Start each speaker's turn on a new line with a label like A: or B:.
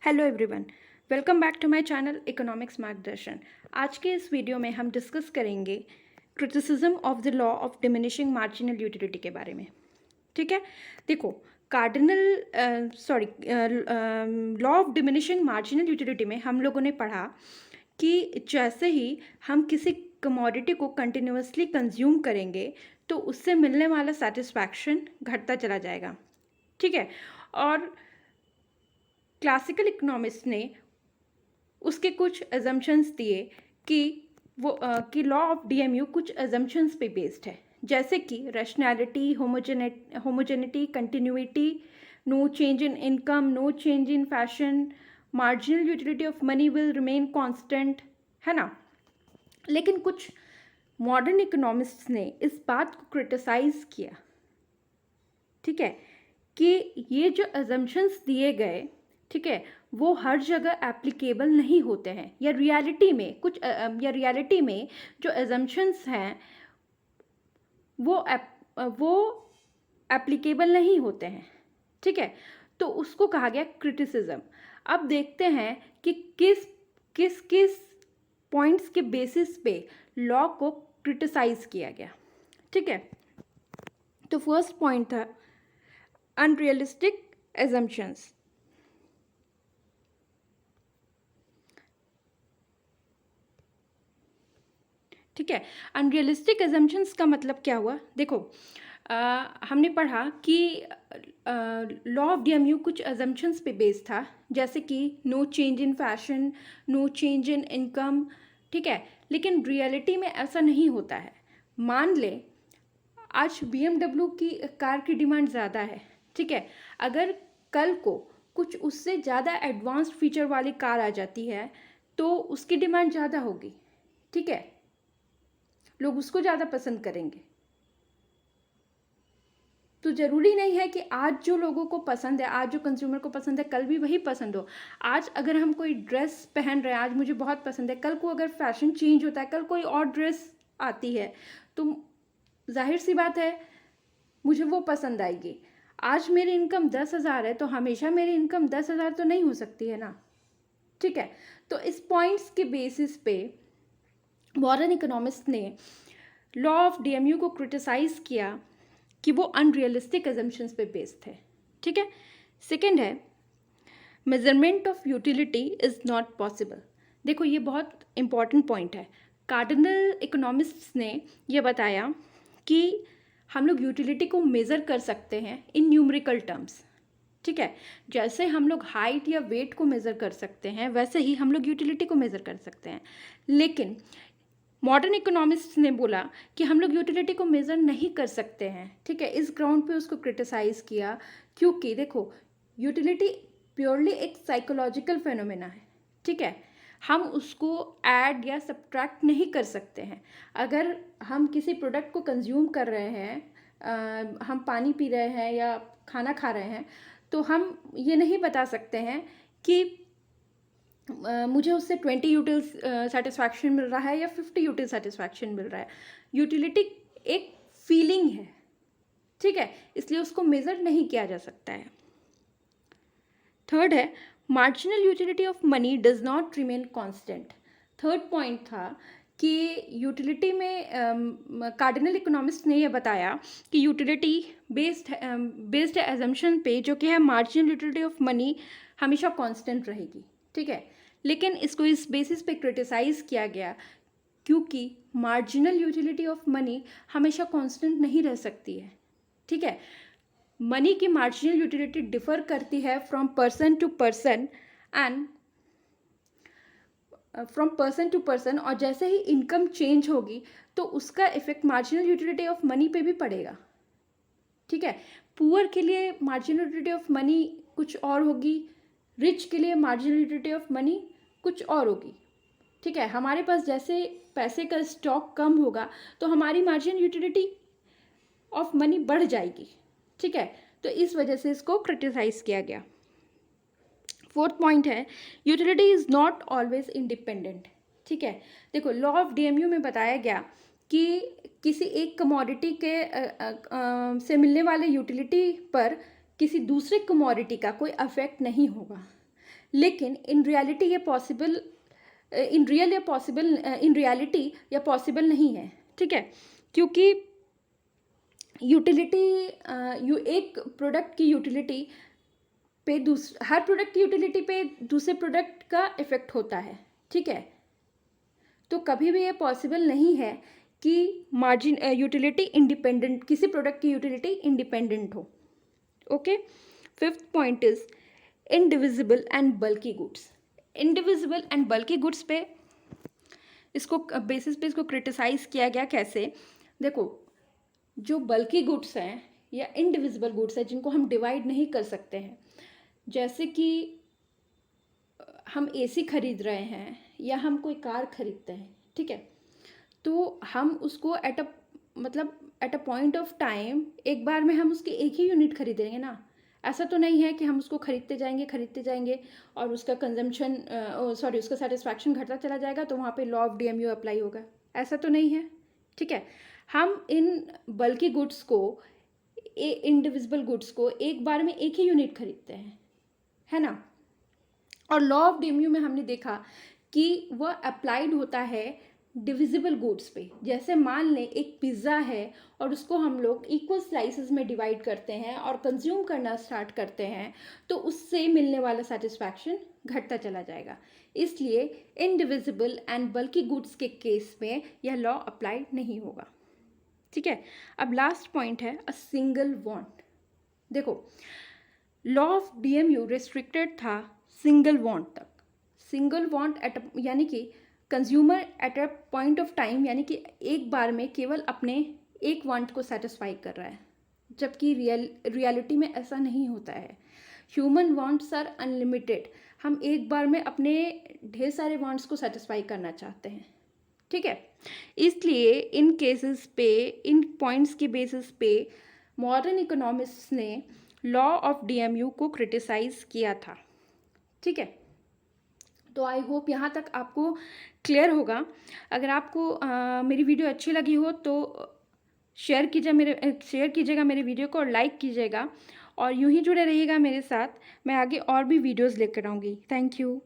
A: Hello everyone, welcome back to my channel economics Margdarshan. आज के इस वीडियो में हम डिस्कस करेंगे criticism of the law of diminishing marginal utility के बारे में। ठीक है, देखो law of diminishing marginal utility में हम लोगों ने पढ़ा कि जैसे ही हम किसी कमोडिटी को कंटिन्यूअसली कंज्यूम करेंगे तो उससे मिलने वाला सेटिस्फैक्शन घटता चला जाएगा। ठीक है, और क्लासिकल इकोनॉमिस्ट ने उसके कुछ एजम्पशंस दिए कि लॉ ऑफ डीएमयू कुछ एजम्पशंस पे बेस्ड है, जैसे कि rationality, homogeneity, continuity, no change in income, no change in fashion, marginal utility of money will remain constant, है ना। लेकिन कुछ मॉडर्न इकोनॉमिस्ट्स ने इस बात को क्रिटिसाइज किया, ठीक है, कि ये जो एजम्पशंस दिए गए, ठीक है, वो हर जगह एप्लीकेबल नहीं होते हैं, या रियलिटी में जो एजम्पशंस हैं वो एप्लीकेबल नहीं होते हैं। ठीक है, तो उसको कहा गया क्रिटिसिज्म। अब देखते हैं कि किस किस किस पॉइंट्स के बेसिस पे लॉ को क्रिटिसाइज किया गया। ठीक है, तो फर्स्ट पॉइंट था अनरियलिस्टिक एजम्पशंस। ठीक है, अनरियलिस्टिक एजम्पशंस का मतलब क्या हुआ, देखो हमने पढ़ा कि लॉ ऑफ डीएमयू कुछ एजम्पशंस पे बेस्ड था, जैसे कि no change in fashion, no change in income. ठीक है, लेकिन रियलिटी में ऐसा नहीं होता है। मान ले आज BMW की कार की डिमांड ज़्यादा है, ठीक है, अगर कल को कुछ उससे ज़्यादा एडवांस्ड फीचर वाली कार आ जाती है तो उसकी डिमांड ज़्यादा होगी। ठीक है, लोग उसको ज़्यादा पसंद करेंगे। तो ज़रूरी नहीं है कि आज जो लोगों को पसंद है, आज जो कंज्यूमर को पसंद है, कल भी वही पसंद हो। आज अगर हम कोई ड्रेस पहन रहे हैं, आज मुझे बहुत पसंद है, कल को अगर फैशन चेंज होता है, कल कोई और ड्रेस आती है, तो जाहिर सी बात है मुझे वो पसंद आएगी। आज मेरी इनकम 10,000 है तो हमेशा मेरी इनकम 10,000 तो नहीं हो सकती है ना। ठीक है, तो इस पॉइंट्स के बेसिस पे मॉडर्न इकोनॉमिस्ट ने लॉ ऑफ डीएमयू को क्रिटिसाइज किया कि वो अनरियलिस्टिक एजम्पशंस पे बेस्ड थे। ठीक है, सेकंड है measurement of utility is not possible. देखो ये बहुत इंपॉर्टेंट पॉइंट है। कार्डिनल इकोनॉमिस्ट्स ने ये बताया कि हम लोग यूटिलिटी को मेज़र कर सकते हैं इन न्यूमेरिकल टर्म्स। ठीक है, जैसे हम लोग हाइट या वेट को मेज़र कर सकते हैं, वैसे ही हम लोग यूटिलिटी को मेज़र कर सकते हैं। लेकिन मॉडर्न इकोनॉमिस्ट ने बोला कि हम लोग यूटिलिटी को मेज़र नहीं कर सकते हैं। ठीक है, इस ग्राउंड पे उसको क्रिटिसाइज़ किया, क्योंकि देखो यूटिलिटी प्योरली एक साइकोलॉजिकल फेनोमेना है। ठीक है, हम उसको ऐड या सब्ट्रैक्ट नहीं कर सकते हैं। अगर हम किसी प्रोडक्ट को कंज्यूम कर रहे हैं, हम पानी पी रहे हैं या खाना खा रहे हैं, तो हम ये नहीं बता सकते हैं कि मुझे उससे 20 यूटिल सेटिस्फैक्शन मिल रहा है या 50 यूटिल सेटिस्फैक्शन मिल रहा है। यूटिलिटी एक फीलिंग है, ठीक है, इसलिए उसको मेज़र नहीं किया जा सकता है। थर्ड है marginal utility of money does not remain constant. Third point था कि यूटिलिटी में कार्डिनल इकोनॉमिस्ट ने यह बताया कि यूटिलिटी बेस्ड है एजम्पशन पे, जो कि है मार्जिनल यूटिलिटी ऑफ मनी हमेशा कांस्टेंट रहेगी। ठीक है, लेकिन इसको इस बेसिस पे क्रिटिसाइज़ किया गया क्योंकि मार्जिनल यूटिलिटी ऑफ मनी हमेशा कांस्टेंट नहीं रह सकती है। ठीक है, मनी की मार्जिनल यूटिलिटी डिफर करती है फ्रॉम पर्सन टू पर्सन और जैसे ही इनकम चेंज होगी तो उसका effect marginal utility of money पे भी पड़ेगा। ठीक है, पुअर के लिए मार्जिनल यूटिलिटी ऑफ मनी कुछ और होगी, रिच के लिए मार्जिनल यूटिलिटी ऑफ मनी कुछ और होगी। ठीक है, हमारे पास जैसे पैसे का स्टॉक कम होगा तो हमारी मार्जिनल यूटिलिटी ऑफ मनी बढ़ जाएगी। ठीक है, तो इस वजह से इसको क्रिटिसाइज किया गया। फोर्थ पॉइंट है utility is not always independent. ठीक है, देखो लॉ ऑफ डीएमयू में बताया गया कि किसी एक कमोडिटी के से मिलने वाले यूटिलिटी पर किसी दूसरे कमोडिटी का कोई अफेक्ट नहीं होगा। लेकिन इन रियलिटी ये पॉसिबल नहीं है, ठीक है, क्योंकि यूटिलिटी एक प्रोडक्ट की यूटिलिटी पे हर प्रोडक्ट की यूटिलिटी पे दूसरे प्रोडक्ट का इफेक्ट होता है, ठीक है। तो कभी भी ये पॉसिबल नहीं है कि मार्जिन यूटिलिटी इंडिपेंडेंट, किसी प्रोडक्ट की यूटिलिटी इंडिपेंडेंट हो। Okay, fifth point is indivisible and bulky goods. Indivisible and bulky goods पे इसको बेसिस पे इसको क्रिटिसाइज किया गया। कैसे? देखो, जो बल्की गुड्स हैं या इंडिविजिबल गुड्स हैं जिनको हम डिवाइड नहीं कर सकते हैं, जैसे कि हम एसी खरीद रहे हैं या हम कोई कार खरीदते हैं, ठीक है, तो हम उसको at a point of time एक बार में हम उसकी एक ही यूनिट खरीदेंगे ना। ऐसा तो नहीं है कि हम उसको खरीदते जाएंगे और उसका कंजम्पशन उसका सेटिस्फैक्शन घटता चला जाएगा तो वहाँ पे लॉ ऑफ डीएमयू अप्लाई होगा। ऐसा तो नहीं है, ठीक है। हम इन बल्की गुड्स को, इंडिविजिबल गुड्स को एक बार में एक ही यूनिट खरीदते हैं, है ना। और लॉ ऑफ डीएमयू में हमने देखा कि वह अप्लाइड होता है डिविजिबल गुड्स पे। जैसे मान लें एक पिज़्ज़ा है और उसको हम लोग इक्वल स्लाइसेस में डिवाइड करते हैं और कंज्यूम करना स्टार्ट करते हैं तो उससे मिलने वाला सेटिस्फैक्शन घटता चला जाएगा। इसलिए इनडिविजिबल एंड बल्की गुड्स के केस में यह लॉ अप्लाई नहीं होगा, ठीक है। अब लास्ट पॉइंट है अ सिंगल वांट। देखो, लॉ ऑफ डीएमयू रिस्ट्रिक्टेड था सिंगल वांट तक। सिंगल वांट यानी कि consumer at a point of time, यानी कि एक बार में केवल अपने एक वांट को सेटिस्फाई कर रहा है, जबकि रियलिटी में ऐसा नहीं होता है। Human wants are unlimited. हम एक बार में अपने ढेर सारे वांट्स को सेटिस्फाई करना चाहते हैं, ठीक है। इसलिए इन केसेस पे, इन पॉइंट्स के बेसिस पे मॉडर्न इकोनॉमिस्ट्स ने लॉ ऑफ डीएमयू को क्रिटिसाइज किया था, ठीक है। तो आई होप यहाँ तक आपको क्लियर होगा। अगर आपको मेरी वीडियो अच्छी लगी हो तो शेयर कीजिएगा मेरे वीडियो को और लाइक कीजिएगा, और यूं ही जुड़े रहिएगा मेरे साथ। मैं आगे और भी वीडियोस लेकर आऊँगी। Thank you.